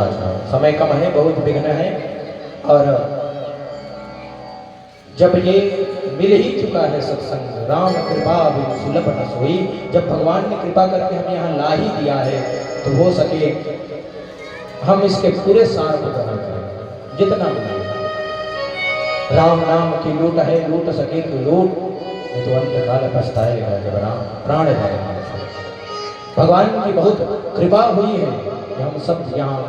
होता जाओ। समय कम है, बहुत विघ्न है, और जब ये मिल ही चुका है सत्संग, राम कृपा बिनु सुलभ न सोई, जब भगवान ने कृपा करके हमें यहाँ ला ही दिया है, तो हो सके हम इसके पूरे सार को ग्रहण करें जितना मिले। राम नाम की लूट है, लूट सके तो लूट, नहीं तो अंतकाल पछताएगा जब राम प्राण जाएगा। भगवान की बहुत कृपा हुई है कि हम सब यहाँ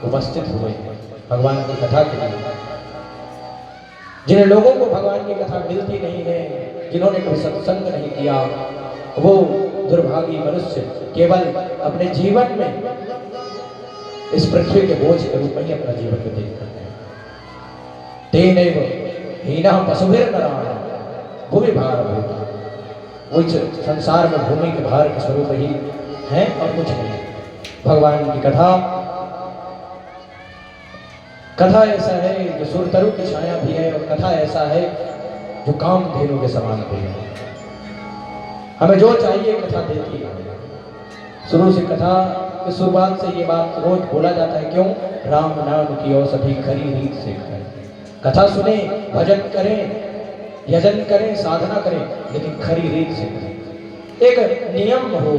उपस्थित हुए हैं भगवान की कथा के लिए। जिन लोगों को भगवान की कथा मिलती नहीं है, जिन्होंने कभी सत्संग नहीं किया, वो दुर्भागी मनुष्य केवल अपने जीवन में इस पृथ्वी के बोझ के रूप में ही अपना जीवन व्यतीत करते हैं। तेनैव हीनः पशुभिर्नराणां भूमि भार भूता, वो संसार में भूमि के भार के स्वरूप ही है और कुछ नहीं। भगवान की कथा ऐसा है जो सुरतरु की छाया भी है, और कथा ऐसा है जो कामधेनु के समान भी है। हमें जो चाहिए कथा देती है। शुरू से कथा की शुरुआत से ये बात रोज बोला जाता है, क्यों? राम नाम की औषधि खरी रीत से खाएं। कथा सुने, भजन करें, यजन करें, साधना करें, लेकिन खरी रीत से करें। एक नियम हो,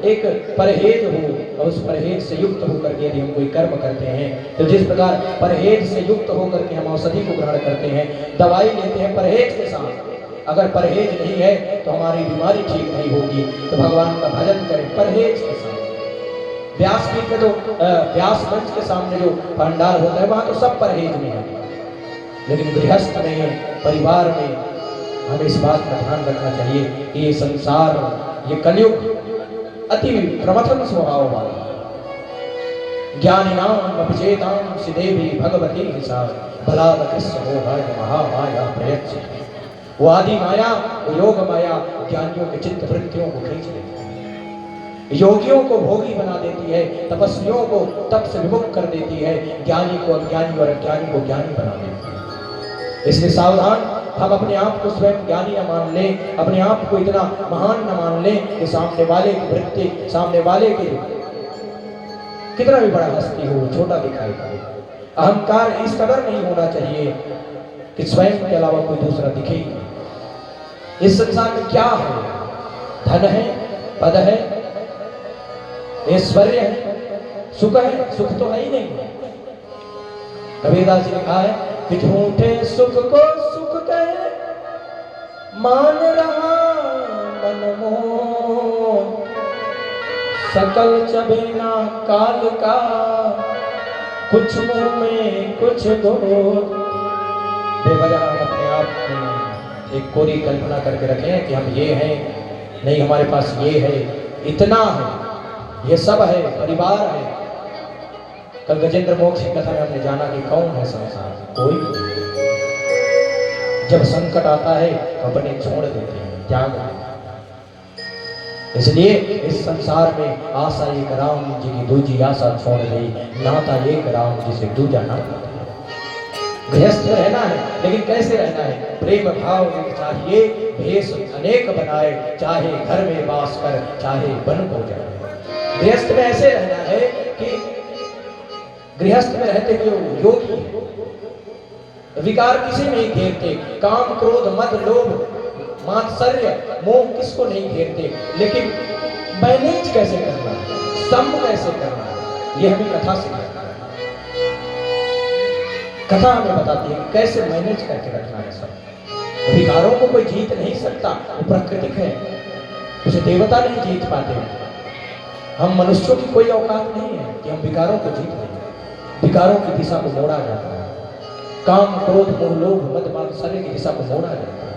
एक परहेज हो, और उस परहेज से युक्त होकर के यदि हम कोई कर्म करते हैं, तो जिस प्रकार परहेज से युक्त होकर के हम औषधि को ग्रहण करते हैं, दवाई लेते हैं परहेज के साथ, अगर परहेज नहीं है तो हमारी बीमारी ठीक नहीं होगी। तो भगवान का भजन करें परहेज के साथ। व्यासपीठ में तो व्यास मंच के सामने जो भंडार होता है वहां तो सब परहेज में है, लेकिन गृहस्थ में, परिवार में हमें इस बात का ध्यान रखना चाहिए कि ये संसार, ये कलयुग अति प्रमथन स्वभाव वाला, ज्ञानिनाम अपचेताम सिदेवी भगवती हिसाब बलावकृष्य मोहाय महामाया प्रयच्छ। वो आदि माया, वो योग माया ज्ञानियों के चित्त वृत्तियों को खींच लेती है, योगियों को भोगी बना देती है, तपस्वियों को तप से विमुख कर देती है, ज्ञानी को अज्ञानी और अज्ञानी को ज्ञानी बना देती है। इसलिए सावधान, हम अपने आप को स्वयं ज्ञानी न मान लें, अपने आप को इतना महान न मान लें कि सामने वाले की वृत्ति, सामने वाले की कितना भी बड़ा हस्ती हो छोटा दिखाई पड़े। अहंकार इस कदर नहीं होना चाहिए कि स्वयं के अलावा कोई दूसरा दिखे। इस संसार में क्या है? धन है, पद है, ऐश्वर्य है, सुख है। सुख तो है ही नहीं। कबीरदास जी ने कहा है कि झूठे सुख को सुख कहे मान रहा मन मोह, सकल चबेना काल का कुछ मुंह में कुछ दो। बेवजह अपने आप में एक कोरी कल्पना करके रखे हैं कि हम ये हैं, नहीं हमारे पास ये है, इतना है, ये सब है, परिवार है। कल गजेंद्र मोक्ष की कथा में हमने जाना कि कौन है संसार, कोई नहीं। जब संकट आता है तो अपने छोड़ देते हैं, त्याग देते हैं। इसलिए इस संसार में आशा एक राम जी की दूजी आशा छोड़ गई, नाता एक राम जी से दूजा नाता। गृहस्थ रहना है, लेकिन कैसे रहना है? प्रेम भाव एक चाहिए, भेष अनेक बनाए, चाहे घर में वास कर, चाहे वन को जाए। गृहस्थ में ऐसे रहना है कि गृहस्थ में रहते हुए योगी विकार किसी नहीं घेरते, काम क्रोध मद लोभ मात्सर्य मोह किसको नहीं घेरते, लेकिन मैनेज कैसे करना है, सम कैसे करना है, ये हमें कथा सिखाता है। कथा हमें बताती है कि कैसे मैनेज करके रखना है सब। विकारों को कोई जीत नहीं सकता, वो प्राकृतिक है, उसे देवता नहीं जीत पाते। हम मनुष्यों की कोई औकात नहीं है कि हम विकारों को जीत लें। विकारों की दिशा को मोड़ा जाता है, काम क्रोध मोह लोभ मद मात्सर्य की दिशा को मोड़ा जाता है।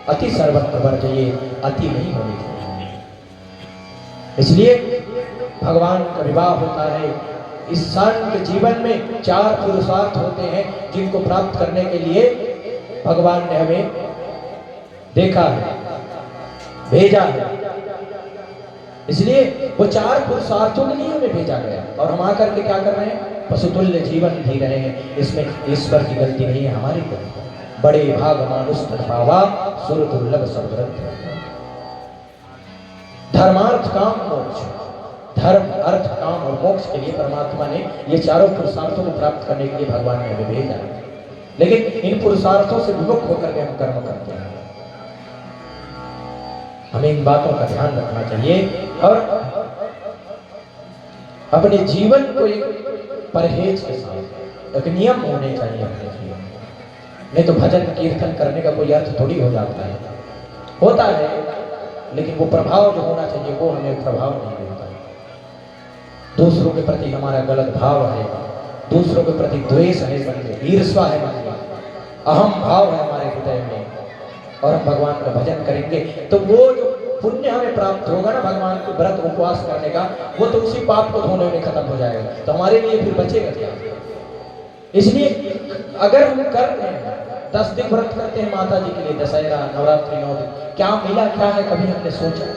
अति सर्वत्र वर्जये, अति नहीं होनी चाहिए। इसलिए भगवान का विवाह होता है। इस इंसान के जीवन में 4 पुरुषार्थ होते हैं जिनको प्राप्त करने के लिए भगवान ने हमें देखा है, भेजा है। इसलिए वो 4 पुरुषार्थों के लिए हमें भेजा गया, और हम आकर के क्या कर रहे हैं? पशुतुल्य जीवन जी रहे हैं। इसमें ईश्वर की गलती नहीं है, हमारी गलती। बड़े भाग मानुष भावा सुर दुर्लभ सर्वग्रंथ। धर्मार्थ काम मोक्ष, धर्म, अर्थ, काम और मोक्ष के लिए परमात्मा ने ये चारों पुरुषार्थों को प्राप्त करने के लिए भगवान ने हमें भेजा है। लेकिन इन पुरुषार्थों से विमुख होकर के हम कर्म करते हैं। हमें इन बातों का ध्यान रखना चाहिए और अपने जीवन को एक परहेज के साथ एक नियम होने चाहिए अपने जीवन में। नहीं तो भजन कीर्तन करने का कोई अर्थ थोड़ी हो जाता है, होता है, लेकिन वो प्रभाव जो होना चाहिए वो हमें प्रभाव नहीं होता है। दूसरों के प्रति हमारा गलत भाव है, दूसरों के प्रति द्वेष है, ईर्ष्या है, अहम भाव है हमारे हृदय में, और हम भगवान का भजन करेंगे तो वो जो पुण्य हमें प्राप्त होगा ना भगवान के व्रत उपवास करने का, वो तो उसी पाप को धोने में खत्म हो जाएगा। तो हमारे लिए फिर बचेगा क्या? इसलिए अगर हम कर रहे हैं 10 दिन व्रत करते हैं माता जी के लिए, दशहरा, नवरात्रि, 9 दिन, क्या मिला क्या है कभी हमने सोचा?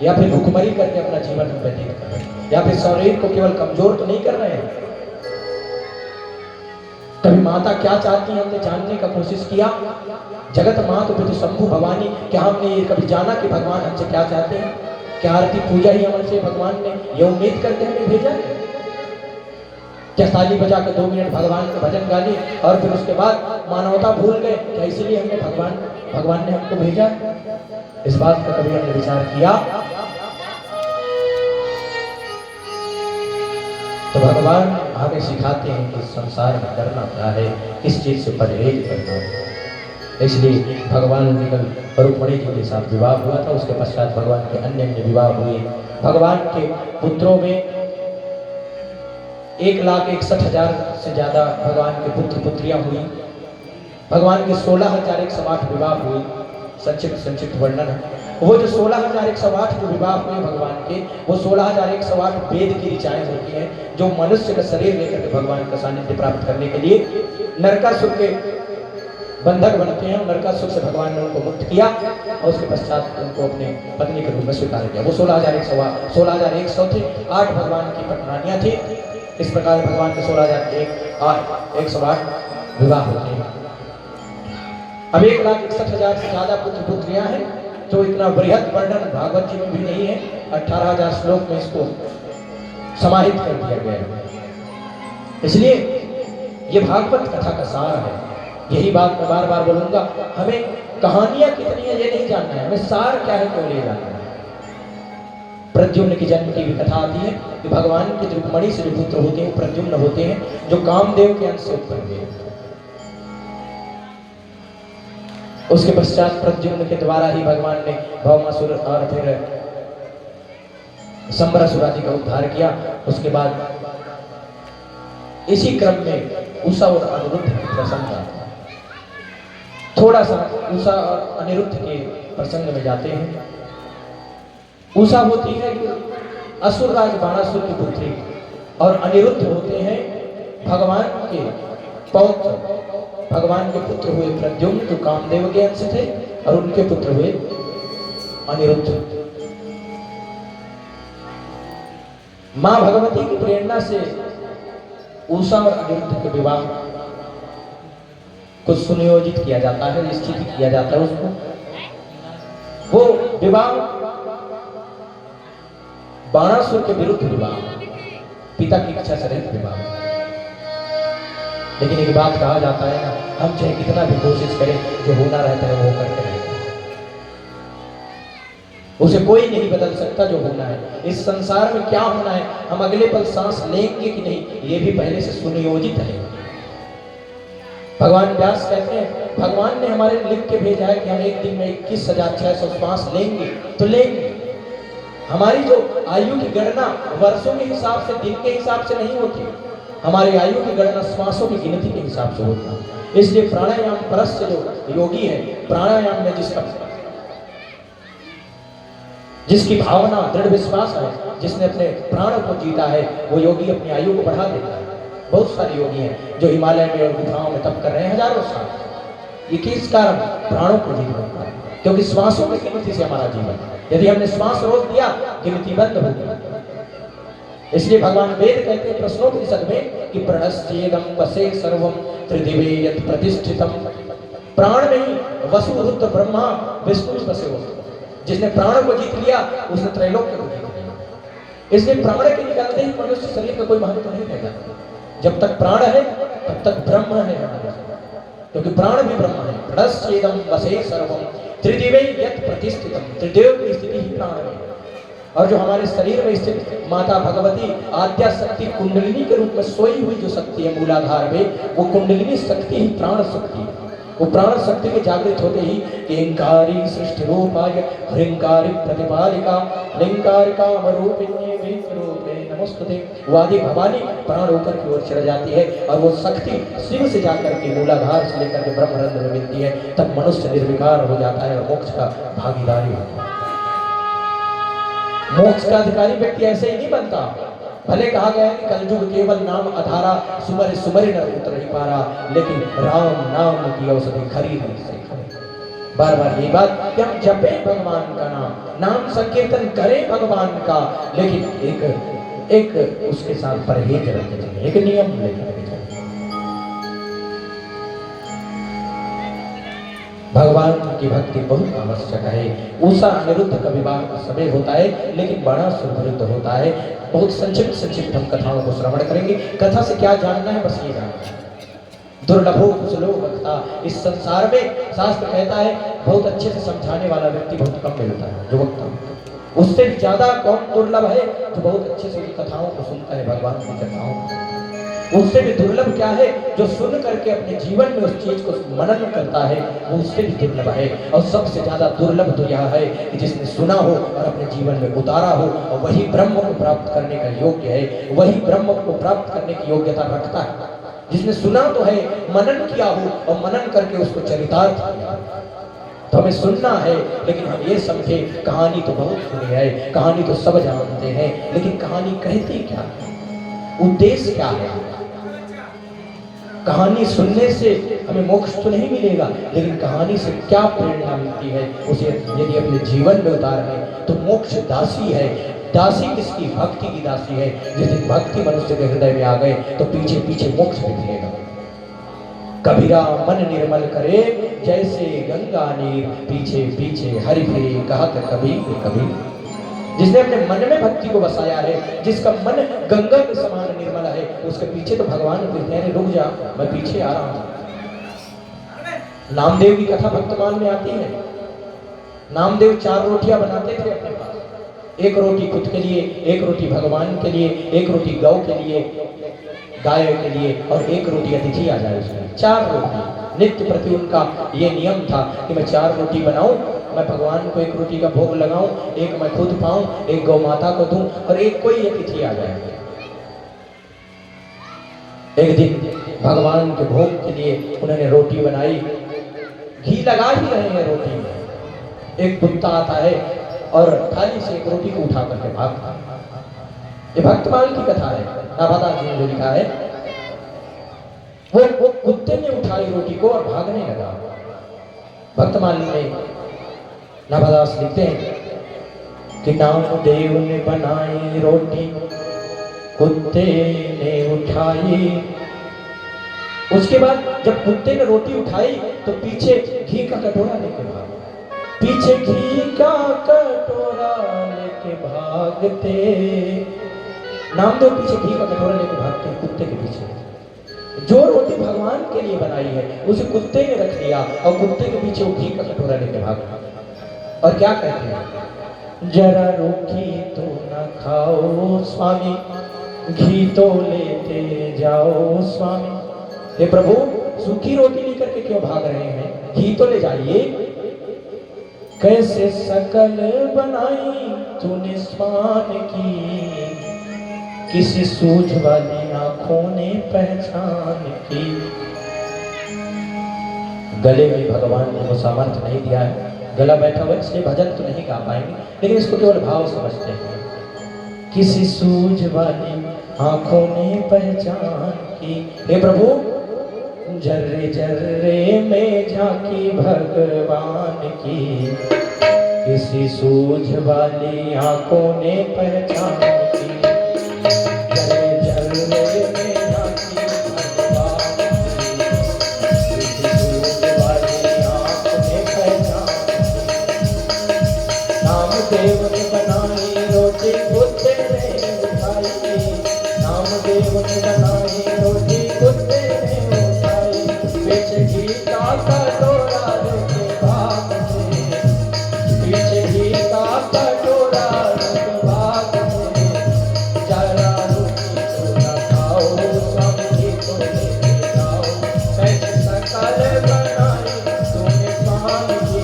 या फिर भूखमरी करके अपना जीवन व्यतीत कर रहे हैं, या फिर शरीर को केवल कमजोर तो नहीं कर रहे हैं। कभी माता क्या चाहती है हमने जानने का कोशिश किया? जगत माता पितु शंभु भवानी, क्या हमने ये कभी जाना कि भगवान हमसे क्या चाहते हैं? क्या आरती पूजा ही हमसे भगवान ने ये उम्मीद करके हमें भेजा? क्या ताली बजा के 2 मिनट भगवान का भजन गा ली और फिर उसके बाद मानवता भूल गए? क्या इसलिए हमने भगवान ने हमको भेजा? इस बात का कभी हमने विचार किया? तो भगवान हमें सिखाते हैं कि संसार में करना क्या है, किस चीज से परहेज करना है। इसलिए भगवान निकल रुक्मिणी जी के साथ विवाह हुआ था, उसके पश्चात भगवान के अन्य विवाह हुए। भगवान के पुत्रों में 1,61,000 से ज्यादा भगवान के पुत्र पुत्रियां हुई। भगवान के 16,108 विवाह हुए। संक्षिप्त वर्णन है। वो जो 16,108 जो विवाह हुए भगवान के, वो 16,108 वेद की ऋचाएं होती हैं, जो मनुष्य का शरीर लेकर के भगवान का सानिध्य प्राप्त करने के लिए नरकासुर के बंधक बनते हैं। नरकासुर से भगवान ने उनको मुक्त किया और उसके पश्चात उनको अपने पत्नी के रूप में स्वीकार किया। वो 16,100 थे। 8 भगवान की रानियां थी। इस प्रकार भगवान के 16,108 विवाह होते हैं। अब 1,61,000 से ज्यादा पुत्र पुत्रियां हैं, तो इतना बृहद वर्णन भागवत जी में भी नहीं है। 18,000 श्लोक में इसको समाहित कर दिया गया है। इसलिए ये भागवत कथा का सार है। यही बात मैं बार बार बोलूंगा, हमें कहानियां कितनी है ये नहीं जानना है, हमें सार क्या है क्यों ले जानना है। प्रद्युम्न की जन्म की भी कथा आती है कि भगवान के रुक्मिणी से जो पुत्र होते हैं प्रद्युम्न होते हैं, जो कामदेव के अंश से उत्पन्न हुए। उसके पश्चात प्रद्युम्न के द्वारा ही भगवान ने भौमासुर और फिर संबरासुर आदि का उद्धार किया। उसके बाद इसी क्रम में उषा और अनिरुद्ध की प्रसंग आता है। थोड़ा सा उषा और अनिरुद्ध के प्रसंग में जाते हैं। उषा होती है असुरराज बाणासुर की पुत्री और अनिरुद्ध होते हैं भगवान के पौत्र, भगवान के पुत्र हुए प्रद्युम्न जो कामदेव के अंश थे, और उनके पुत्र हुए अनिरुद्ध। मां भगवती की प्रेरणा से उषा और अनिरुद्ध के विवाह को सुनियोजित किया जाता है, निश्चित किया जाता है उसको। वो विवाह बाणासुर के विरुद्ध विवाह, पिता की इच्छा से रहित विवाह। लेकिन एक बात कहा जाता है ना, हम चाहे कितना भी कोशिश करें, जो होना रहता है वो करके रहता है। उसे कोई नहीं बदल सकता जो होना है। इस संसार में क्या होना है, हम अगले पल सांस लेंगे कि नहीं, ये भी पहले से सुनियोजित है। भगवान व्यास कहते हैं, भगवान ने हमारे लिख के भेजा है कि हम एक दिन में 21,600 श्वास लेंगे तो लेंगे। हमारी जो आयु की गणना वर्षों के हिसाब से, दिन के हिसाब से नहीं होती, हमारी आयु की गणना श्वासों की गिनती के हिसाब से होती है। इसलिए प्राणायाम परस्य जो योगी है, प्राणायाम में जिसकी भावना दृढ़ विश्वास है, जिसने अपने प्राणों को जीता है, वो योगी अपनी आयु को बढ़ा देता है। बहुत सारे योगी हैं जो हिमालय में और गुफाओं में तप कर रहे हैं हजारों साल। ये किस कारण? प्राणों को जीत रखा है, क्योंकि श्वासों की गिनती से हमारा जीवन। यदि हमने श्वास रोक दिया, गिनती बंद हो गई। इसलिए भगवान वेद कहते हैं प्रश्नोपनिषद में कि प्रणश्चेदम वसे सर्वम त्रिदिवे यत् प्रतिष्ठितम। प्राण में ही वसु रुद्र ब्रह्मा विष्णु बसे हो। जिसने प्राण को जीत लिया उसने त्रैलोक्य को जीत लिया। इसलिए प्राण के निकलते ही मनुष्य शरीर का कोई महत्व नहीं रह जाता। जब तक प्राण है तब तक ब्रह्म है हमारे, क्योंकि प्राण भी ब्रह्म है। प्रणश्चेदम वसे सर्वम त्रिदिवे यत् प्रतिष्ठितम, त्रिदेव की स्थिति ही प्राण में। और जो हमारे शरीर में स्थित माता भगवती आद्या शक्ति कुंडलिनी के रूप में सोई हुई जो शक्ति है मूलाधार में, वो कुंडलिनी शक्ति ही प्राण शक्ति है। वो प्राण शक्ति के जागृत होते ही इंकारी सृष्टि रूपाय ह्रींकारी प्रतिपालिका लिंगारिका रूपिण्ये विरूपे नमोस्तुते, वादी भवानी प्राण ऊपर की ओर चढ़ जाती है और वो शक्ति शिव से जाकर के मूलाधार से लेकर के ब्रह्मरंध्र में मिलती है। तब मनुष्य निर्विकार हो जाता है और मोक्ष का भागीदारी होता है। मोक्ष का अधिकारी व्यक्ति ऐसे ही नहीं बनता। भले कहा गया है कि कलयुग केवल नाम अधारा, सुमर सुमर न उतर ही पारा, लेकिन राम नाम की औषधि खरी नहीं से। बार बार ये बात कि हम जपे भगवान का नाम, नाम संकीर्तन करें भगवान का, लेकिन एक उसके साथ परहेज रखने चाहिए, एक नियम लेकर के चाहिए। भगवान की भक्ति बहुत आवश्यक है। उषा अनिरुद्ध का विवाह का समय होता है, लेकिन बड़ा सुविरुद्ध होता है। बहुत संक्षिप्त हम कथाओं को श्रवण करेंगे। कथा से क्या जानना है, बस ये जानना है। दुर्लभो कुशलो वक्ता, इस संसार में शास्त्र कहता है बहुत अच्छे से समझाने वाला व्यक्ति बहुत कम मिलता है, जो वक्ता होता है। उससे भी ज्यादा कौन दुर्लभ है, जो बहुत अच्छे से कथाओं को सुनता है, भगवान की कथाओं। उससे भी दुर्लभ क्या है, जो सुन करके अपने जीवन में उस चीज को मनन करता है, वो उससे भी दुर्लभ है। और सबसे ज्यादा दुर्लभ तो यह है कि जिसने सुना हो और अपने जीवन में उतारा हो, और वही ब्रह्म को प्राप्त करने का योग्य है, वही ब्रह्म को प्राप्त करने की योग्यता रखता है। जिसने सुना तो है, मनन किया हो और मनन करके उसको चरितार्थ किया। तो हमें सुनना है, लेकिन हम ये समझे कहानी तो बहुत सुनी है, कहानी तो सब जानते हैं, लेकिन कहानी कहती क्या है, उद्देश्य क्या है। कहानी सुनने से हमें मोक्ष तो नहीं मिलेगा, लेकिन कहानी से क्या प्रेरणा मिलती है, उसे यदि अपने जीवन में उतारें तो मोक्ष दासी है। दासी किसकी? भक्ति की दासी है। जिस दिन भक्ति मनुष्य के हृदय में आ गए तो पीछे पीछे मोक्ष भी मिलेगा। कबीरा मन निर्मल करे जैसे गंगा नीर, पीछे पीछे हरि फिरे कहत कबीर कबीर। जिसने अपने मन में भक्ति को बसाया है, जिसका मन गंगा के समान निर्मल है, उसके पीछे तो भगवान कहते हैं रुक जा, मैं पीछे आ रहा हूं। नामदेव की कथा भक्तमाल में आती है। नामदेव 4 रोटियां बनाते थे अपने पास, एक रोटी खुद के लिए, एक रोटी भगवान के लिए, एक रोटी गौ के लिए, गाय के लिए, और एक रोटी अतिथि आ जाए उसमें। 4 रोटी नित्य प्रति उनका ये नियम था कि मैं 4 रोटी बनाऊं, मैं भगवान को एक रोटी का भोग लगाऊं, एक मैं खुद पाऊं, एक गौ माता को दूं, और एक कोई अतिथि आ जाए। एक दिन भगवान के भोग के लिए उन्होंने रोटी बनाई, घी लगा ही रहे हैं रोटी में। एक कुत्ता आता है और थाली से एक रोटी को उठा करके भागता है। ये भक्तमाल की कथा है, नाभादास जी ने जो लिखा है। वो कुत्ते ने उठाई रोटी को और भागने लगा। भक्तमाल में नाभादास लिखते हैं कि नामदेव ने बनाई रोटी, कुत्ते ने उठाई। उसके बाद जब कुत्ते ने रोटी उठाई तो पीछे घी का कटोरा लेके भागा। पीछे घी का कटोरा लेके भागते, नामदेव पीछे घी का कटोरा लेके भागते हैं कुत्ते के पीछे। जो रोटी भगवान के लिए बनाई है उसे कुत्ते ने रख लिया और कुत्ते के पीछे वो घी का कटोरा लेके भागा। और क्या कहते हैं, जरा रोटी तो न खाओ स्वामी, घी तो लेते जाओ स्वामी। हे प्रभु, सूखी रोटी लेकर के क्यों भाग रहे हैं, घी तो ले जाइए। कैसे शकल बनाई तूने स्वान की, किसी सूझ वाली आंखों ने पहचान की। गले में भगवान ने वो सामर्थ्य नहीं दिया है, गला बैठा हुआ, इसलिए भजन तो नहीं गा पाएंगे, लेकिन इसको केवल भाव समझते हैं। किसी सूझ वाली आंखों ने पहचान की। हे प्रभु, जर्रे जर्रे में झांकी भगवान की, किसी सूझ वाली आंखों ने पहचान की। जर्रे जर्रे में झांकी भगवान की, किसी सूझ वाली आंखों ने पहचान की। नामदेव ने बनाई रोटी कुत्ते ने ने बनाई रोटी कुत्ते ने उठाई, पीछे घी का कटोरा लेके भागे, पीछे घी का कटोरा लेके भागे, जरा रोटी तो न खाओ स्वामी को लेके जाओ, कैसे सकल बनाई तूने पान की,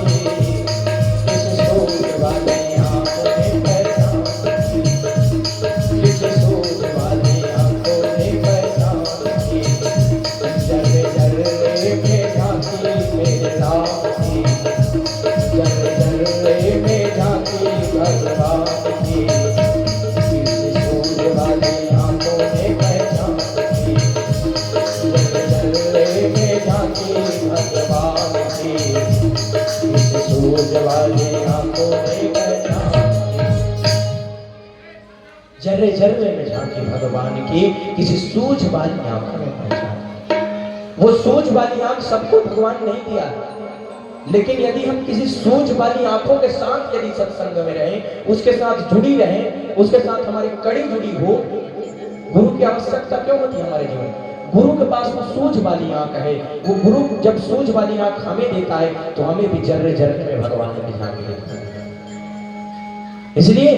किस सोच वाले आंखों ने पहचान की, किस सोच वाले आंखों ने पहचान की, जर्रे जर्रे में झांकी मेरे राम की, जर्रे जर्रे में झांकी भगवान की, किस सोच वाले आंखों ने पहचान की, जर्रे जर्रे में झांकी भगवान की, किस सोच वाले आंखों ने पहचान की। जर्रे जर्रे में झांकी भगवान की, किसी सूझ वाली आंखों में पहचान। वो सूझ वाली आंख सबको भगवान नहीं दिया, लेकिन यदि हम किसी सूझ वाली आंखों के साथ यदि सत्संग में रहें, उसके साथ जुड़ी रहें, उसके साथ हमारी कड़ी जुड़ी हो, गुरु की आवश्यकता क्यों होती है हमारे जीवन? गुरु के पास वो सूझ वाली आंख है। वो गुरु जब सूझ वाली आंख हमें देता है तो हमें भी जर्रे जर्रे में भगवान की झांकी देता है। इसलिए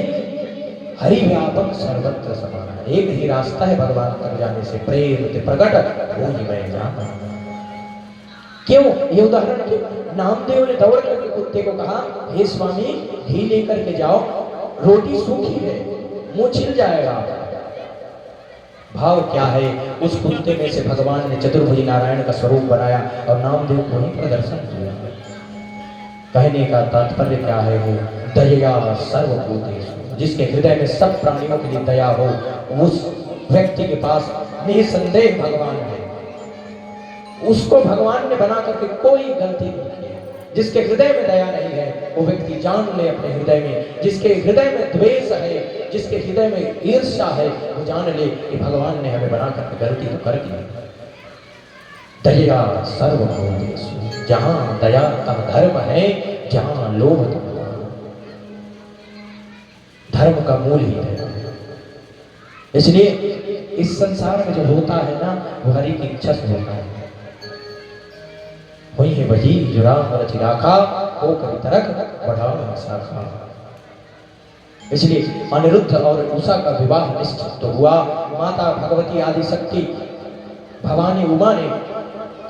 हरि व्यापक सर्वत्र समाना, एक ही रास्ता है भगवान तक जाने से, प्रेम ते प्रकट वो ही मैं जाना। क्यों ये उदाहरण क्यों? नामदेव ने दौड़ करके कुत्ते को कहा, हे स्वामी घी लेकर के जाओ, रोटी सूखी है, मुंह छिल जाएगा। भाव क्या है? उस कुत्ते में से भगवान ने चतुर्भुज नारायण का स्वरूप बनाया और नामदेव को ही प्रदर्शन किया। कहने का तात्पर्य क्या है? वो दया सर्वभूतेषु, जिसके हृदय में सब प्राणियों के लिए दया हो, उस व्यक्ति के पास निसंदेह भगवान है। उसको भगवान ने बना करके कोई गलती नहीं की। जिसके हृदय में दया नहीं है वो व्यक्ति जान ले अपने हृदय में, जिसके हृदय में द्वेष है, जिसके हृदय में ईर्ष्या है, वो जान ले कि भगवान ने हमें बना करके गलती तो कर दी। दया सर्वभूतेषु, जहां दया तब धर्म है, जहां लोभ तब धर्म का मूल ही है। इसलिए इस संसार में जो होता है ना, वो हरि की इच्छा से होता है। वही है वही जो राम रचि राखा, हो कभी तरक बढ़ाओ शाखा। इसलिए अनिरुद्ध और उषा का विवाह निश्चित तो हुआ। माता भगवती आदि शक्ति भवानी उमा ने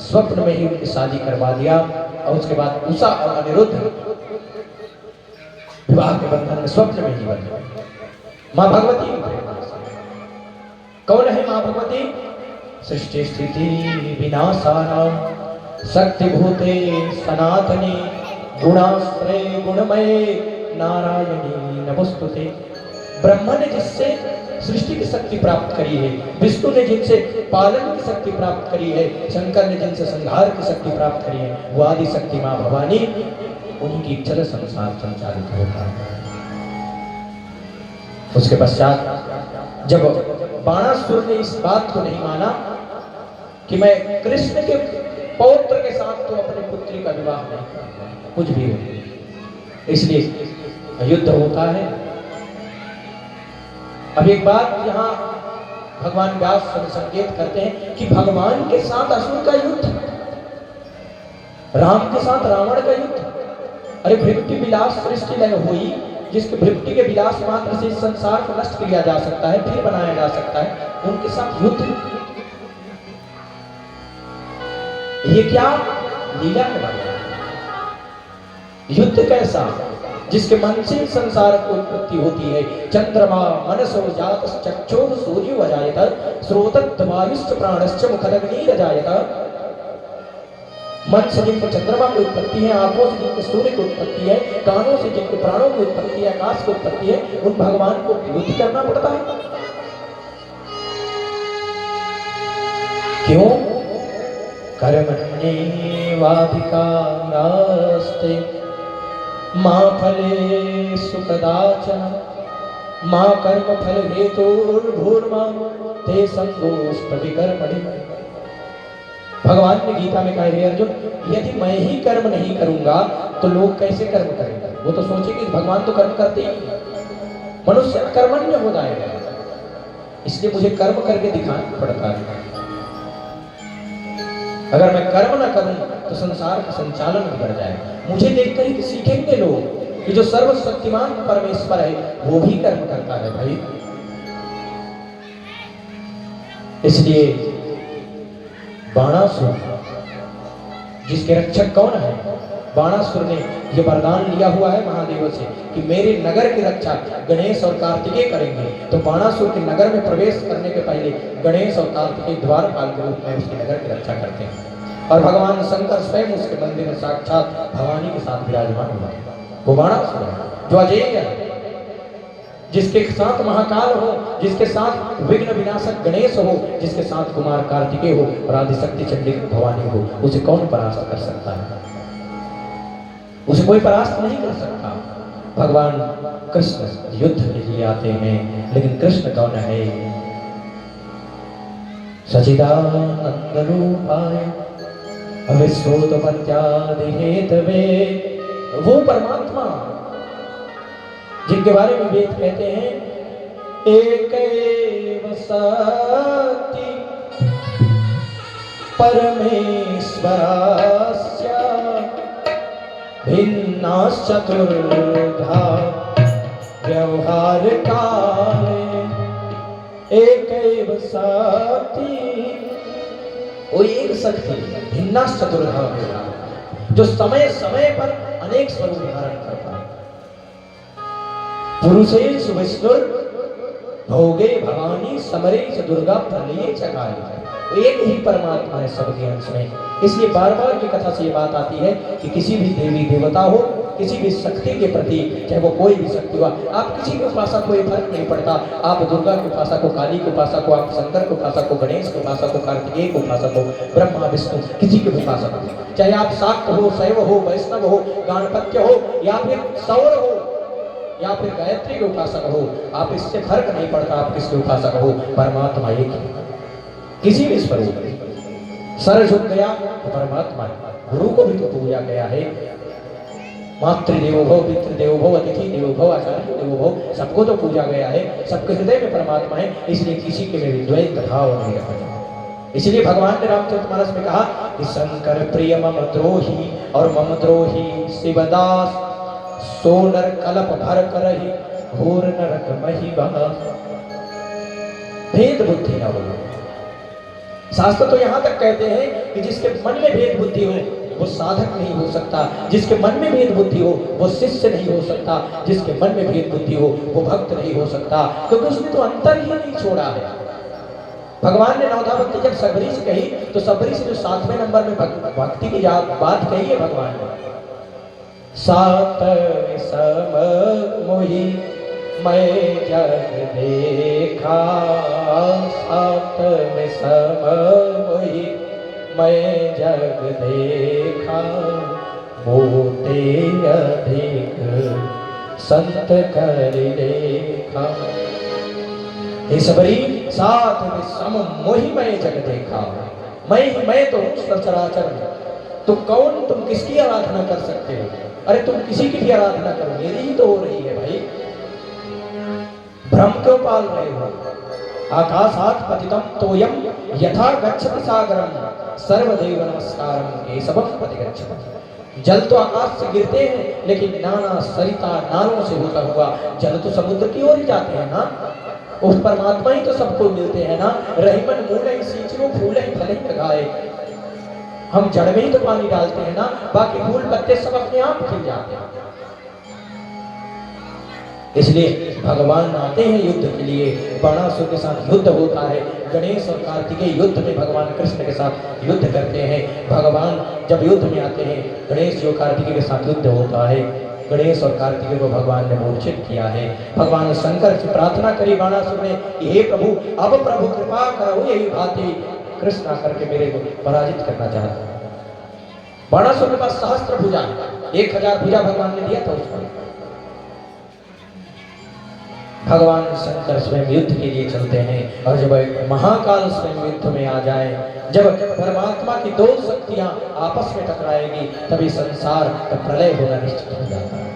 स्वप्न में ही उनकी शादी करवा दिया और उसके बाद उषा और अनिरुद्ध विवाह के बंधन में स्वप्न में ही बंधे। मां भगवती कौन है? मां भगवती सृष्टि स्थिति विनाशानां शक्ति भूते सनातनी गुणाश्रय गुणमय नारायणी नमोस्तुते। ब्रह्मा ने जिससे सृष्टि की शक्ति प्राप्त करी है, विष्णु ने जिनसे पालन की शक्ति प्राप्त करी है, शंकर ने जिनसे संहार की शक्ति प्राप्त करी है, वो आदि शक्ति मां भवानी, उनकी इच्छा से संसार संचालित होता है। उसके पश्चात जब बाणासुर ने इस बात को नहीं माना कि मैं कृष्ण के पौत्र के साथ तो अपनी पुत्री का विवाह नहीं करूंगा, कुछ भी हो, इसलिए युद्ध होता है। अब एक बात यहाँ भगवान व्यास संकेत करते हैं कि भगवान के साथ असुर का युद्ध, राम के साथ रावण का युद्ध। अरे भृत्ति विलास सृष्टि लय हुई, जिसके भृत्ति के विलास मात्र से इस संसार को नष्ट किया जा सकता है, फिर बनाया जा सकता है, उनके साथ युद्ध। ये क्या लीला है भगवान? युद्ध कैसा? जिसके मन से संसार की उत्पत्ति होती है। चंद्रमा मनसो जातश्चक्षुः सूर्यो अजायत स्रोतत् वायुश्च प्राणश्च मुखदग्निरजायत। मन से जिनको चंद्रमा की उत्पत्ति है, आंखों से जिनको सूर्य की उत्पत्ति है, कानों से जिनके प्राणों की उत्पत्ति है, आकाश की उत्पत्ति है, उन भगवान को युद्ध करना पड़ता है। क्यों? कर्मण्येवाधिकारास्ते मा फलेषु कदाचन मा कर्म फल हेतुर्भूर्मा ते संगोष्ठि कर्मणि। भगवान ने गीता में कहा है अर्जुन, यदि मैं ही कर्म नहीं करूंगा तो लोग कैसे कर्म करेंगे? वो तो सोचेंगे भगवान तो कर्म करते ही, मनुष्य अकर्मण्य हो जाएगा। इसलिए मुझे कर्म करके दिखाना पड़ता है। अगर मैं कर्म ना करूं तो संसार का संचालन बिगड़ जाए। मुझे देखकर ही सीखेंगे लोग कि जो सर्वशक्तिमान परमेश्वर है वो भी कर्म करता है भाई। इसलिए बाणासुर जिसके रक्षक कौन है, बाणासुर ने यह वरदान लिया हुआ है महादेव से कि मेरे नगर की रक्षा गणेश और कार्तिकेय करेंगे। तो बाणासुर के नगर में प्रवेश करने के पहले गणेश और कार्तिकेय द्वारपाल के रूप में उसके नगर की रक्षा करते हैं। और भगवान शंकर स्वयं उसके मंदिर में साक्षात भवानी के साथ विराजमान हुआ। वो बाणासुर है जो अजेय है, जिसके साथ महाकाल हो, जिसके साथ विघ्न विनाशक गणेश हो, जिसके साथ कुमार कार्तिकेय हो और आदिशक्ति चंडी भवानी हो। उसे कौन परास्त कर सकता है? उसे कोई परास्त नहीं कर सकता। भगवान कृष्ण युद्ध के लिए आते हैं, लेकिन कृष्ण कौन है? सच्चिदानंद रूपाय अविश्वोत्पत्त्यादि हेतवे, वो परमात्मा जिनके बारे में वेद कहते हैं एकैव सति परमेश्वरस्य भिन्नाश्चतुर्धा व्यवहार काले। एकैव सति, वो एक शक्ति भिन्नाश्चतुर्धा व्यवहार, जो समय समय पर अनेक स्वरूप धारण करता है। पुरुषेषु विष्णु भोगे भवानी समरे च दुर्गा प्रलये च काली। एक ही परमात्मा है सबके अंश में। इसलिए बार बार की कथा से ये बात आती है कि किसी भी देवी देवता हो, किसी भी शक्ति के प्रति, चाहे वो कोई भी शक्ति हो, आप किसी के उपासक को ये फर्क नहीं पड़ता। आप दुर्गा के उपासक हो, काली के उपासक हो, आप शंकर के उपासक हो, गणेश के उपासक हो, कार्तिकेय के उपासक हो, ब्रह्मा विष्णु किसी के उपासक हो, चाहे आप शाक्त हो, शैव हो, वैष्णव हो, गणपत्य हो या फिर सौर हो या फिर गायत्री के उपासक हो, आप इससे फर्क नहीं पड़ता आप किसके उपासक हो। परमात्मा एक है, किसी भी स्वरूप में। सर झुक गया तो परमात्मा, गुरु को भी तो पूजा गया है। मातृदेवो भव, पितृदेवो भव, अतिथि देवो भव, आचार्य देवो भव, सबको तो पूजा गया है। सबके हृदय में परमात्मा है, इसलिए किसी के में द्वैत भाव नहीं रखा। इसलिए भगवान ने रामचरितमानस में कहा कि शंकर प्रिय मम द्रोही और मम द्रोही शिवदास, सोनर कलप भर करहि घोर नरक महिमा। भेद बुद्धि न हो। शास्त्र तो यहां तक कहते हैं कि जिसके मन में भेद बुद्धि हो वो साधक नहीं हो सकता, जिसके मन में भेद बुद्धि हो वो शिष्य नहीं हो सकता, जिसके मन में भेद बुद्धि हो वो भक्त नहीं हो सकता, क्योंकि उसने तो अंतर ही नहीं छोड़ा है। भगवान ने नवधा भक्ति जब सबरी से कही तो सबरी से जो 7वें नंबर में भक्ति की बात कही है भगवान ने, सात विषम मोहि मैं जग देखा, सात विषम मोहि मैं जग देखा, मोटे अधिक संत कर देखा। हे सबरी, सात विषम मोहि मैं जग देखा, मैं तो हूँ सचराचर में। तुम कौन, तुम किसकी आराधना कर सकते हो? अरे तुम किसी की भी आराधना करो, मेरी ही तो हो रही है भाई। भ्रम क्यों पाल रहे हो? आकाशात् पतितम तोयम यथा गच्छति सागरम, सर्वदेव नमस्कारम केशवम प्रतिगच्छति। जल तो आकाश से गिरते हैं, लेकिन नाना सरिता नालों से होता हुआ जल तो समुद्र की ओर ही जाते हैं ना। उस परमात्मा ही तो सबको मिलते हैं ना। रहीमन मूले सींचो फूले फले लगाए, हम जड़ में ही तो पानी डालते हैं ना, बाकी फूल पत्ते सब अपने आप खिल जाते हैं। इसलिए भगवान आते हैं युद्ध के लिए, बाणासुर के साथ युद्ध होता है। गणेश और कार्तिकेय युद्ध में भगवान कृष्ण के साथ युद्ध करते हैं। भगवान जब युद्ध में आते हैं, गणेश और कार्तिकेय के साथ युद्ध होता है। गणेश और कार्तिकेय को भगवान ने मूर्छित किया है। भगवान शंकर से प्रार्थना करी बाणासुर ने कि हे प्रभु, अब प्रभु कृपा करो, यही भांति कृष्ण आकर के मेरे को पराजित करना चाहता है। बाणासुर के पास सहस्त्र भुजा, 1000 भुजा भगवान ने दिया था उसको। भगवान शंकर स्वयं युद्ध के लिए चलते हैं, और जब महाकाल स्वयं युद्ध में आ जाए, जब परमात्मा की 2 शक्तियां आपस में टकराएगी, तभी संसार का प्रलय होना निश्चित हो जाता है।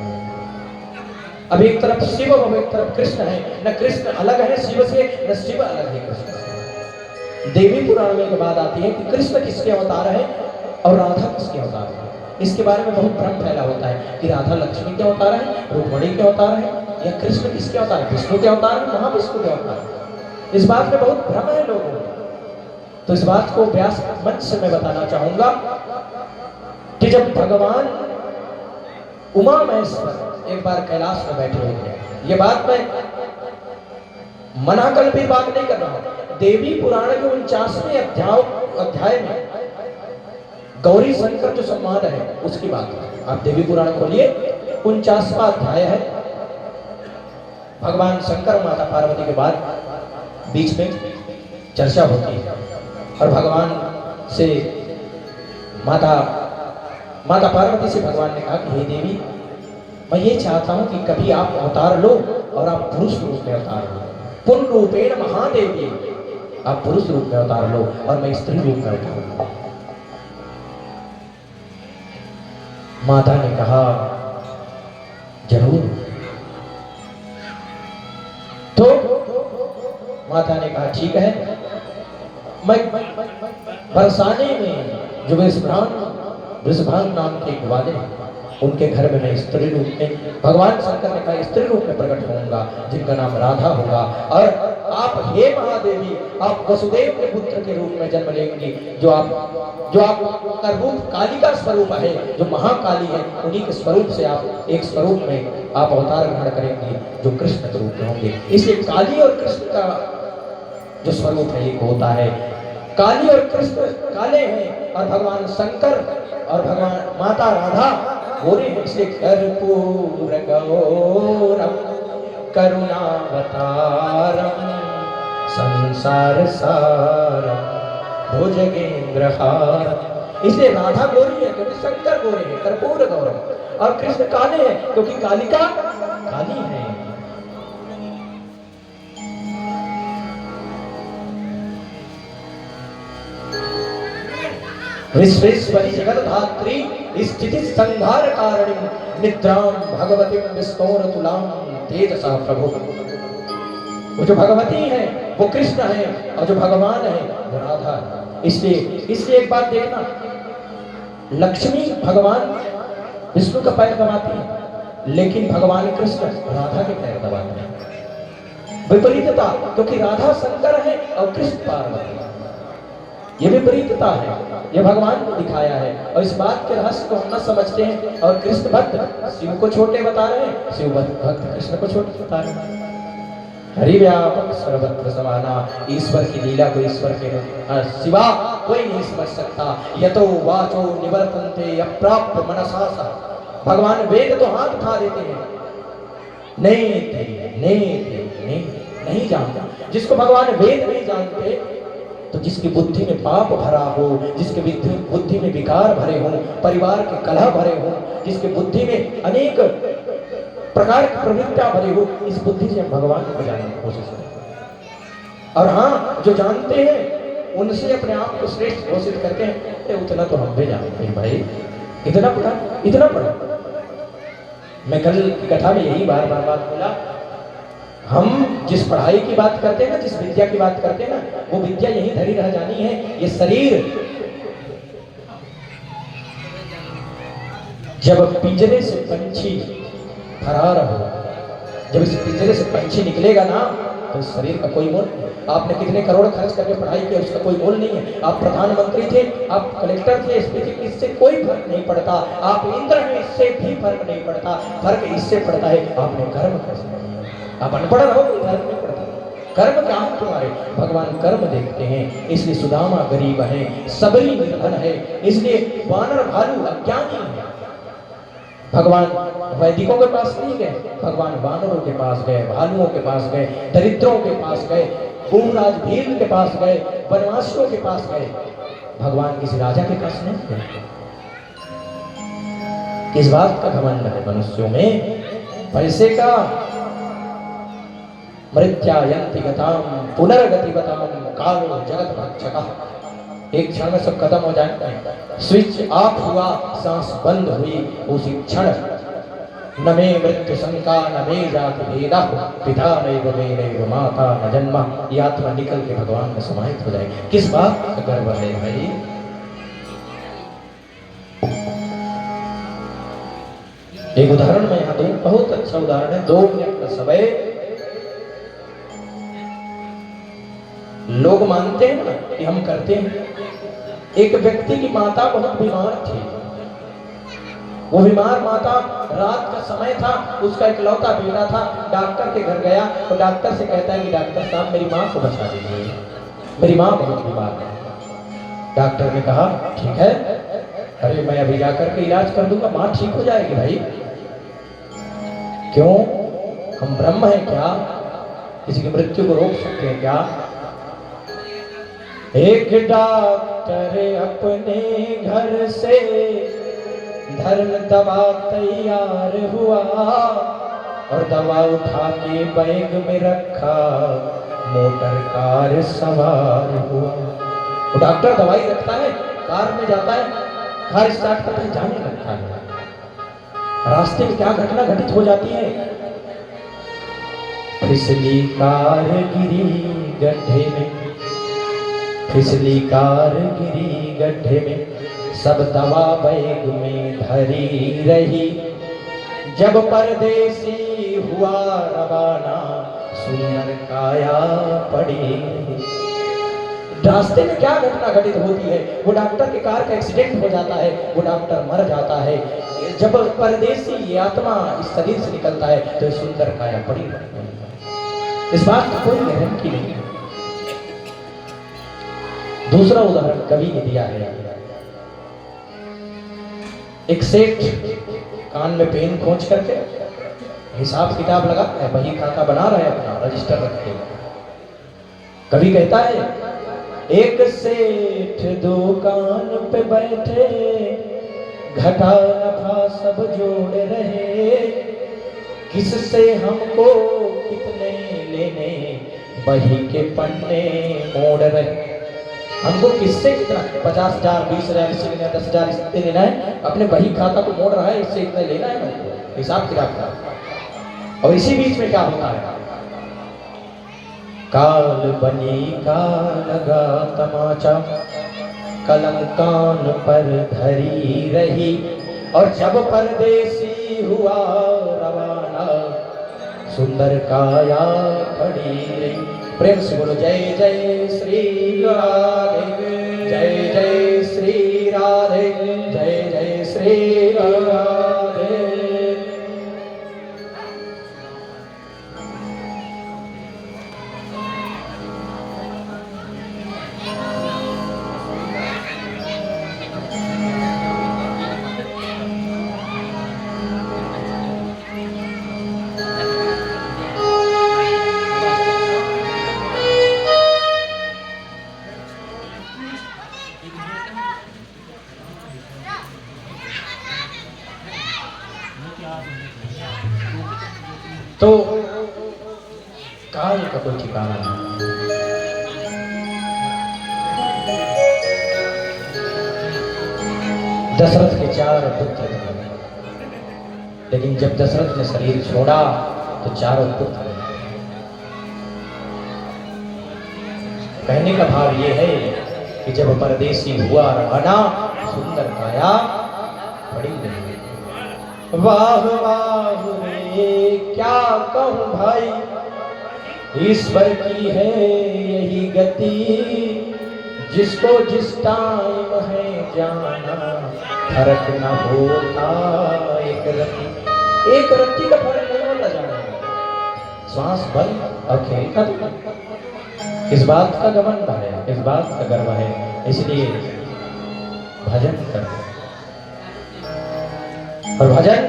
अब एक तरफ शिव और एक तरफ कृष्ण है, न कृष्ण अलग है शिव से, न शिव अलग है कृष्ण से। देवी पुराण में के बाद आती है कि कृष्ण किसके अवतार है और राधा किसके अवतार है। इसके बारे में बहुत भ्रम फैला होता है कि राधा लक्ष्मी के अवतार है, रुक्मणी के अवतार है, या कृष्ण किसके अवतार है, विष्णु के अवतार है, महाविष्णु के अवतार है। इस बात में बहुत भ्रम है लोगों को। तो इस बात को व्यास मंच से मैं बताना चाहूंगा कि जब भगवान उमा महेश्वर एक बार कैलाश में बैठे हुए थे, ये बात मैं मनाकल्पित बात नहीं कर रहा हूं, देवी पुराण के 49वें अध्याय में गौरी शंकर जो संवाद है उसकी बात है। आप देवी पुराण खोलिए, 49वां अध्याय है। भगवान शंकर माता पार्वती के बाद बीच में चर्चा होती है और भगवान से माता पार्वती से भगवान ने कहा कि हे देवी, मैं ये चाहता हूं कि कभी आप अवतार लो और आप पुरुष रूप में अवतार लो। पुन रूपेण महादेवी, आप पुरुष रूप में अवतार लो और मैं स्त्री रूप में अवतार लो। माता ने कहा जरूर। तो माता ने कहा ठीक है, मैं बरसाने में जो वृषभान नाम के एक वाले उनके घर में मैं स्त्री रूप में, भगवान शंकर ने कहा स्त्री रूप में प्रकट होऊंगा जिनका नाम राधा होगा, और आप हे महादेवी आप वसुदेव के पुत्र के रूप में जन्म लेंगी, जो आपका रूप काली का स्वरूप है, जो महाकाली है, उन्हीं के स्वरूप से आप एक स्वरूप में आप अवतार ग्रहण करेंगी जो कृष्ण के रूप में होंगे। इसलिए काली और कृष्ण का जो स्वरूप है एक होता है। काली और कृष्ण काले हैं और भगवान शंकर और भगवान माता राधा गोरे हैं। इसलिए कर्पूर गौरम करुणावतारम संसार सारम भुजगेंद्रहारम। इसलिए राधा गोरी है क्योंकि शंकर गोरे हैं, कर्पूर गौरम, और कृष्ण काले हैं क्योंकि कालिका काली है। विश्वेश्वरी जगद्धात्री स्थिति संहार कारिणी निद्राम भगवती विस्फोर तुलाम तेजसा प्रभु। वो जो भगवती है वो कृष्ण है और जो भगवान है वो राधा है। इसलिए एक बात देखना, लक्ष्मी भगवान विष्णु का पैर दबाती है लेकिन भगवान कृष्ण राधा के पैर दबाते हैं। विपरीतता, क्योंकि राधा शंकर है और कृष्ण पार्वती, ये विपरीतता है, ये भगवान को दिखाया है। और इस बात के रहस्य को हम न समझते हैं और कृष्ण भक्त शिव को छोटे बता रहे हैं, शिव भक्त कृष्ण को छोटे बता रहे हैं। हरि व्यापक सर्वत्र समाना, ईश्वर की लीला को ईश्वर के सिवा कोई नहीं समझ सकता। यतो वाचो निवर्तन्ते अप्राप्य मनसा सा। भगवान वेद तो हाथ उठा देते हैं, नहीं जानता। जिसको भगवान वेद नहीं जानते, तो जिसकी बुद्धि में पाप भरा हो, जिसके बुद्धि में विकार भरे हों, परिवार के कलह भरे हों, जिसके बुद्धि में अनेक प्रकार की प्रवृत्तियां भरी हो, इस बुद्धि से हम भगवान को जानने की कोशिश करते। और हाँ, जो जानते हैं उनसे अपने आप को श्रेष्ठ घोषित करते हैं, उतना तो हम भी जानते हैं भाई, इतना पढ़ा। मैं कल की कथा में यही बार बात बोला, हम जिस पढ़ाई की बात करते हैं ना, जिस विद्या की बात करते हैं ना, वो विद्या यहीं धरी रह जानी है। ये शरीर जब पिंजरे से पंछी फरार हो, जब इस पिंजरे से पंछी निकलेगा ना, तो इस शरीर का कोई मोल नहीं। आपने कितने करोड़ खर्च करके पढ़ाई की, उसका कोई मोल नहीं है। आप प्रधानमंत्री थे, आप कलेक्टर थे, एसपी थे, इससे कोई फर्क नहीं पड़ता। आप इंद्र हैं, इससे भी फर्क नहीं पड़ता। फर्क इससे पड़ता है आपने कर्म कैसे किया। आप अनपढ़ रहो, कर्म नहीं पड़ता। कर्म क्या है तुम्हारे, भगवान कर्म देखते हैं। इसलिए सुदामा गरीब है, सबरी निर्धन है, इसलिए वानर भालू अज्ञानी है। भगवान वैदिकों के पास नहीं गए, भगवान वानरों के पास गए, भालुओं के पास गए, दरिद्रों के पास गए, भूमराज भील के पास गए, वनवासियों के पास गए। भगवान किसी राजा के पास नहीं गए। किस बात का घमंड है मनुष्यों में, पैसे का। मृत्यायन्ति गताम पुनर्गति बताम कालो जगत भक्षकः। एक क्षण में सब खत्म हो जाएंगे। स्विच ऑफ हुआ, सांस बंद हुई, उसी क्षण न मे मृत्यु शंका न मे जाति भेदा पिता नैव मे नैव माता न जन्मा। ये आत्मा निकल के भगवान में समाहित हो जाएगी। किस बात का गर्व है भाई? एक उदाहरण मैं यहाँ दूं, बहुत अच्छा उदाहरण है, 2 मिनट का समय। लोग मानते हैं ना कि हम करते हैं। एक व्यक्ति की माता बहुत बीमार थी। वो बीमार माता, रात का समय था, उसका इकलौता बेटा था, डॉक्टर के घर गया तो डॉक्टर से कहता है कि डॉक्टर साहब मेरी माँ को बचा दीजिए, मेरी माँ बहुत बीमार है। डॉक्टर ने कहा ठीक है, अरे मैं अभी जाकर के इलाज कर दूंगा, माँ ठीक हो जाएगी भाई। क्यों? हम ब्रह्म हैं क्या? किसी की मृत्यु को रोक सकते हैं क्या? एक डॉक्टर अपने घर से धर्म दवा तैयार हुआ और दवा उठा के बैग में रखा, मोटर कार सवार हुआ। वो डॉक्टर दवाई रखता है, कार में जाता है, कार स्टार्ट करता है, जाने लगता है। रास्ते में क्या घटना घटित हो जाती है? फिसली कार गिरी गड्ढे में, फिसली कार गिरी गड्ढे में, सब दवा बैग में धरी रही। जब परदेसी हुआ रवाना, सुंदर काया पड़ी। रास्ते में क्या घटना घटित होती है? वो डॉक्टर की कार का एक्सीडेंट हो जाता है, वो डॉक्टर मर जाता है। जब परदेसी ये आत्मा इस शरीर से निकलता है तो सुंदर काया पड़ी। इस बात की कोई गारंटी नहीं है। दूसरा उदाहरण कवि ने दिया है। एक सेठ कान में पेन खोंच करके हिसाब किताब लगाता है, बही खाता बना रहा है, अपना रजिस्टर रखते। कवि कहता है एक सेठ दुकान पे बैठे, घटा नफा सब जोड़ रहे, किससे हमको कितने लेने, बही के पन्ने मोड़ रहे। हमको किससे कितना, 50,000 20,000 इससे लेना है, 10,000 इससे लेना है, अपने बही खाता को मोड़ रहा है, इससे इतना लेना है हमको, हिसाब किताब का। और इसी बीच में क्या होता है? काल बनी का लगा तमाचा, कलम कान पर धरी रही, और जब परदेसी हुआ रवाना, सुंदर काया पड़ी रही। प्रेम से बोलो जय जय श्री राधे, जय जय श्री राधे, जय जय श्री राधे। तो काल का कोई ठिकाना नहीं। दशरथ के 4 पुत्र थे, लेकिन जब दशरथ ने शरीर छोड़ा तो 4 पुत्र थे। कहने का भाव ये है कि जब परदेसी हुआ रवाना, सुंदर काया पड़ी रही। वाह वाह रे क्या कहूँ भाई, ईश्वर की है यही गति, जिसको जिस टाइम है जाना, फर्क न होता एक रत्ती का फर्क नहीं होता जाना। श्वास बंद और खेल खत्म। इस बात का घमंड है, इस बात का गर्व है, इसलिए भजन कर। और भजन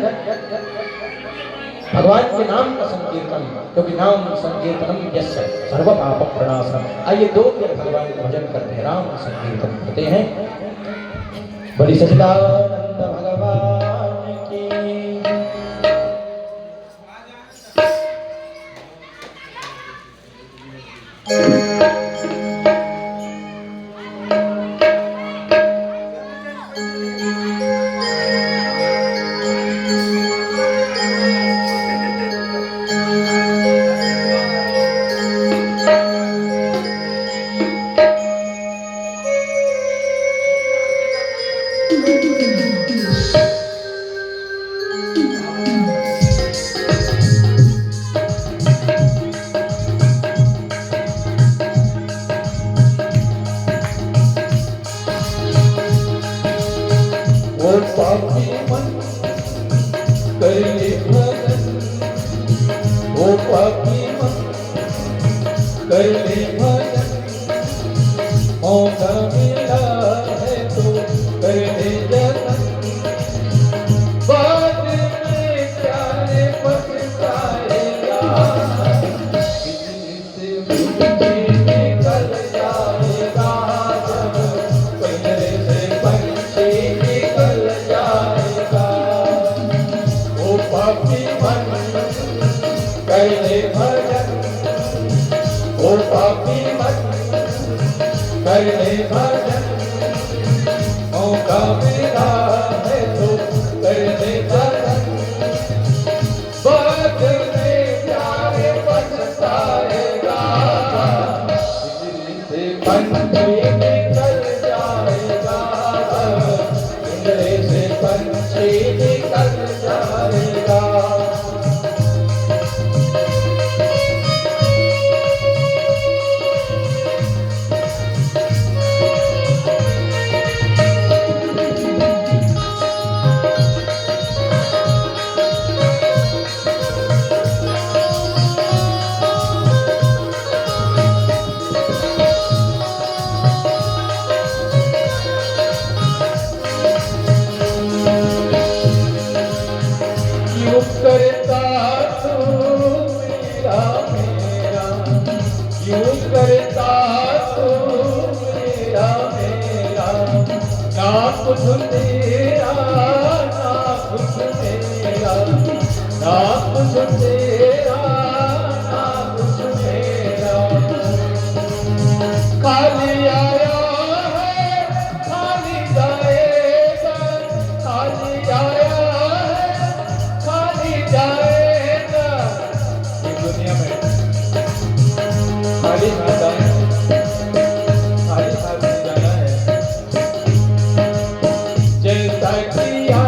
भगवान के नाम का संकीर्तन, क्योंकि नाम संकीर्तनम यस्य सर्व पाप प्रणाशनम। आइए 2 मिनट भगवान का भजन करते हैं, राम संकीर्तन करते हैं। बड़ी सच्चिदानंद भगवान की। पापी मन कर ले भजन, ओ पापी मन कर ले भजन, मौका मिला है तो कर ले जतन, बाद में प्यारे पछताएगा, बिजली से बिजली निकल जाएगा, जब पिंजरे से पंछी निकल जाएगा। ओ पापी मन कर ले भजन, ओ पापी मन कर ले भजन, मौका मिला है तो कर ले भजन, बाद में प्यारे पछताएगा, बिजली से पंछी निकल जाएगा, पिंजरे से पंछी निकल जाएगा। यूं करता तू मेरा मेरा, यूं करता तू मेरा मेरा, ना कुछ तेरा ना कुछ मेरा, ना कुछ तेरा ना कुछ मेरा, खाली आया है खाली जाएगा, खाली आया खाली जाएगा, ये दुनिया में खाली खाता है, खाली हाथ में जाना है, जैसा किया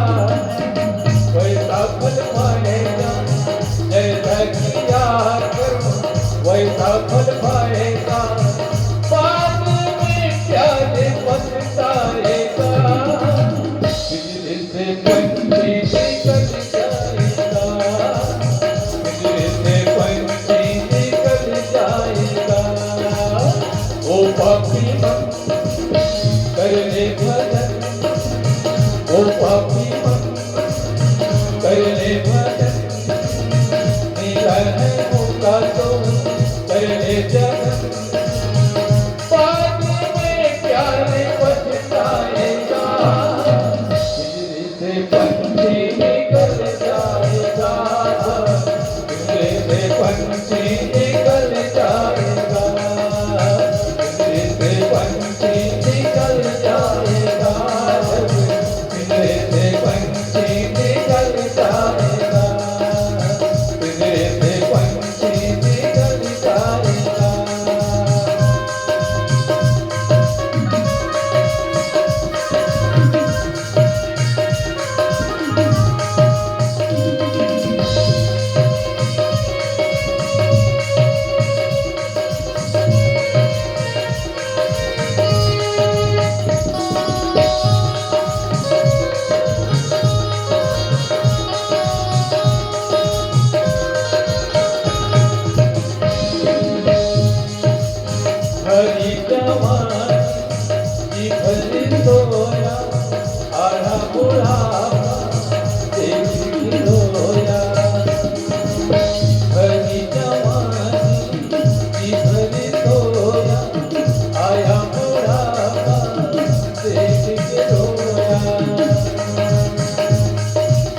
वैसा फल पाएगा, जैसा किया करो वैसा फल पाएगा, बाद में क्या दे पछताएगा, बिजली से पंछी निकल जाएगा, बिजली से पंछी निकल जाएगा। ओ पापी मन कर ले भजन, ओ पापी मन कर ले भजन, मिला है मौका तो कर ले जतन, बाद में प्यारे पछताएगा, बिजली से पंछी निकल जाएगा, बिजली से पंछी निकल जाएगा, बिजली से पंछी निकल जाएगा, बिजली से पंछी निकल जाएगा, बिजली से पंछी निकल जाएगा। हरी जवानी भली सोया, आधा बुढ़ापा देखी रोया, हरी जवानी भली सोया, आया बुढ़ापा देख के रोया।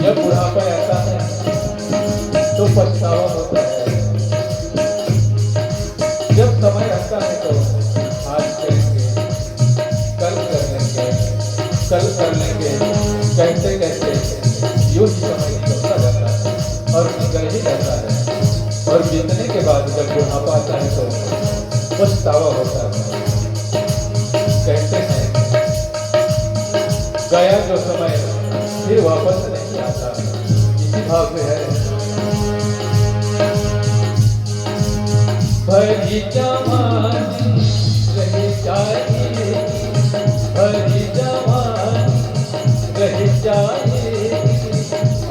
जब बुढ़ापा आता है तो पछतावा होता है, जब समय आता है तो आज करेंगे, कल कर लेंगे, कल कर लेंगे, कहते कहते यूं ही समय निकलता जाता है और निकल ही जाता है, और बीतने के बाद जब बुढ़ापा आता है तो पछतावा होता है। कहते हैं गया जो समय फिर वापस नहीं आता, इसी भाव में है। भरी जवानी रह जाएगी, भरी जवानी रह जाएगी,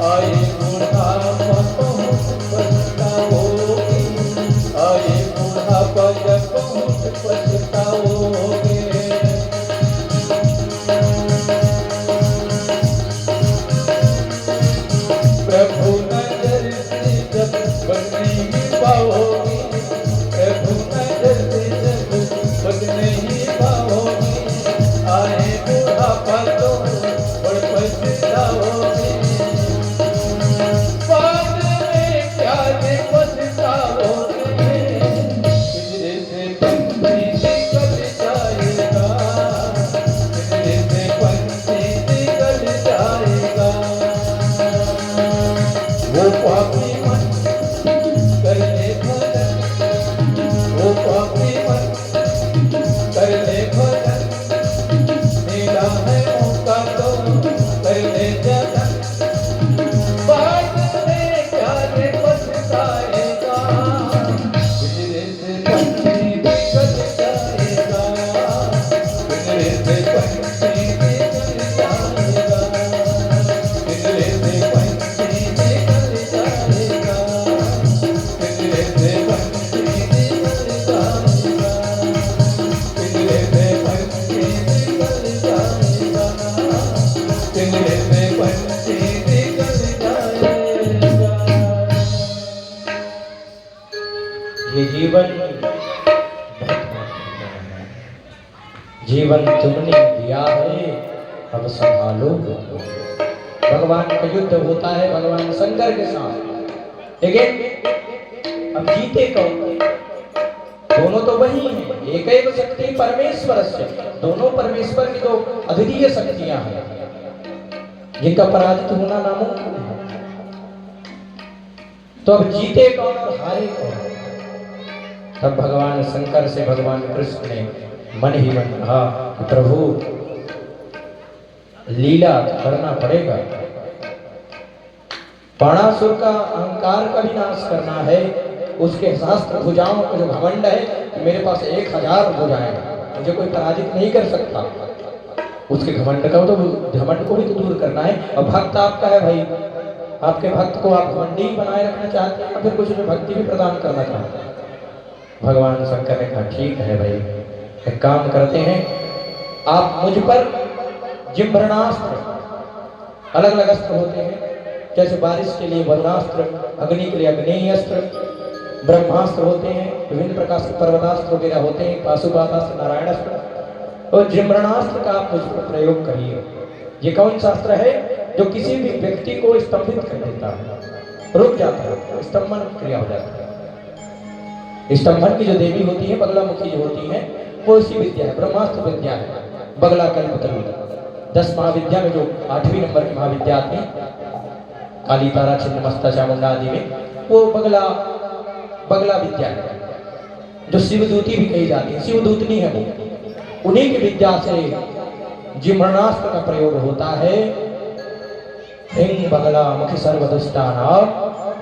आए बुढ़ापा बहुत पछताओगे, आए बुढ़ापा जब बहुत पछताओगे। प्रभु नजर से जब बन नहीं पाओगे, प्रभु नजर से जब बन नहीं पाओगे, आए बुढ़ापा तो बड़ पछताओगे। बाद में क्या जे पछताओगे, पिंजरे से पंछी निकल जाएगा, पिंजरे से पंछी निकल जाएगा। वो पापी मन कर ले भजन, वो पापी मन कर ले भजन, मेरा है मौका तो कर ले जतन। बाद में क्या रे पछताएगा, पिंजरे से पंछी निकल जाएगा, पिंजरे से पंछी निकल जाएगा, पिंजरे से पंछी निकल जाएगा, पिंजरे से पंछी निकल जाएगा, पिंजरे से पंछी निकल जाएगा, पिंजरे से पंछी निकल जाएगा। ये जीवन तुमने दिया है, अब संभालो। भगवान का युद्ध होता है भगवान शंकर के साथ, लेकिन अब जीते कौन? दोनों तो वही हैं, एक एक शक्ति परमेश्वर से, दोनों परमेश्वर की तो अद्वितीय शक्तियां हैं, जिनका पराजित होना नामुमकिन है। तो अब जीते कौन और हारे कौन? तब भगवान शंकर से भगवान कृष्ण ने मन ही मन कहा कि प्रभु लीला करना पड़ेगा, बाणासुर का अहंकार का विनाश करना है, उसके सहस्त्र भुजाओं का जो घमंड है कि मेरे पास 1000 भुजाएं हैं, मुझे कोई पराजित नहीं कर सकता, उसके घमंड का तो घमंड को भी तो दूर करना है। और भक्त आपका है भाई, आपके भक्त को आप घमंडी बनाए रखना चाहते हैं, फिर कुछ में भक्ति भी प्रदान करना चाहते हैं। भगवान शंकर ने कहा ठीक है भाई, एक काम करते हैं, आप मुझ पर जिम्भरणास्त्र, अलग अलग अस्त्र होते हैं, जैसे बारिश के लिए वरुणास्त्र, अग्नि के लिए अग्नेय अस्त्र, ब्रह्मास्त्र होते हैं, विभिन्न प्रकार के पर्वतास्त्र वगैरह होते हैं, पाशुपातास्त्र, नारायणास्त्र, और जिम्भरणास्त्र का आप मुझ पर प्रयोग करिए। ये कौन सा अस्त्र है जो किसी भी व्यक्ति को स्तंभित कर देता है, रुक जाता है, स्तंभन क्रिया हो जाती है। स्तंभन की जो देवी होती है, बगलामुखी जो होती है, वो इसी विद्या है, ब्रह्मास्त्र विद्या है, बगला कल्पतरु। 10 महाविद्या में जो 8वीं नंबर की महाविद्या आती है, काली तारा छिन्नमस्ता चामुंडा आदि में, वो बगला विद्या है, जो शिवदूती भी कही जाती है, शिवदूतनी है वो, उन्हीं की विद्या से जिम्भरणास्त्र का प्रयोग होता है। हिंग बगला मुखि सर्वदुष्टानां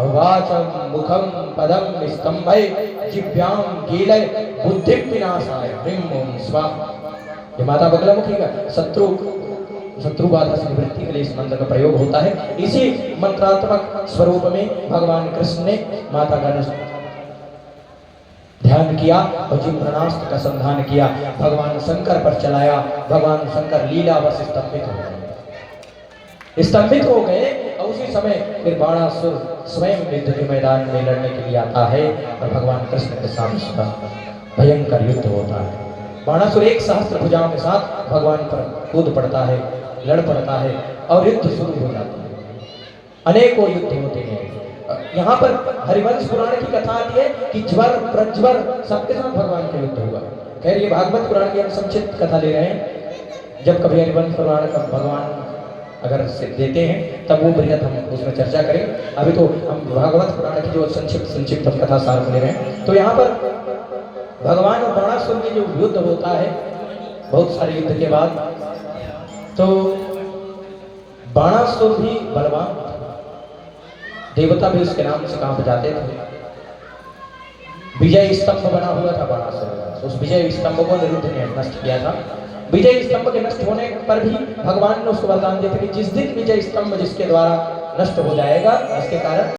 वाचम मुखम पदम स्तंभय जिभ्याम गीलय बुद्धि विनाशाय ह्रीं ओम स्वाहा। ये माता बगलामुखी का शत्रु बाधा से निवृत्ति के लिए इस मंत्र का प्रयोग होता है। इसी मंत्रात्मक स्वरूप में भगवान कृष्ण ने माता का ध्यान किया और जिम्भरणास्त्र का संधान किया, भगवान शंकर पर चलाया। भगवान शंकर लीलावश स्तंभित हो गए और उसी समय फिर बाणासुर स्वयं युद्ध के मैदान में लड़ने के लिए आता है और भगवान कृष्ण के साथ उसका भयंकर युद्ध होता है। बाणासुर 1 सहस्त्र भुजाओं के साथ भगवान पर कूद पड़ता है, लड़ पड़ता है और युद्ध शुरू हो जाता है। अनेकों युद्ध होते हैं। यहाँ पर हरिवंश पुराण की कथा आती है कि ज्वर प्रज्वर सबके साथ भगवान का युद्ध हुआ। खैर ये भागवत पुराण की हम संक्षिप्त कथा ले रहे हैं, जब कभी हरिवंश पुराण का भगवान अगर देते हैं तब वो बृहद हम उसमें चर्चा करें। अभी तो हम भागवत पुराण की जो संक्षिप्त हम कथा सार ले रहे हैं। तो यहाँ पर भगवान और बाणासुर की जो युद्ध होता है, बहुत सारे युद्ध के बाद, तो बाणासुर भी बलवान, देवता भी उसके नाम से कांप जाते थे। विजय स्तंभ बना हुआ था बाणासुर, उस विजय स्तंभ को निरुद्ध ने नष्ट किया था। विजय स्तंभ के नष्ट होने पर भी भगवान ने उसको वरदान दिया था कि जिस दिन विजय स्तंभ जिसके द्वारा नष्ट हो जाएगा, इसके कारण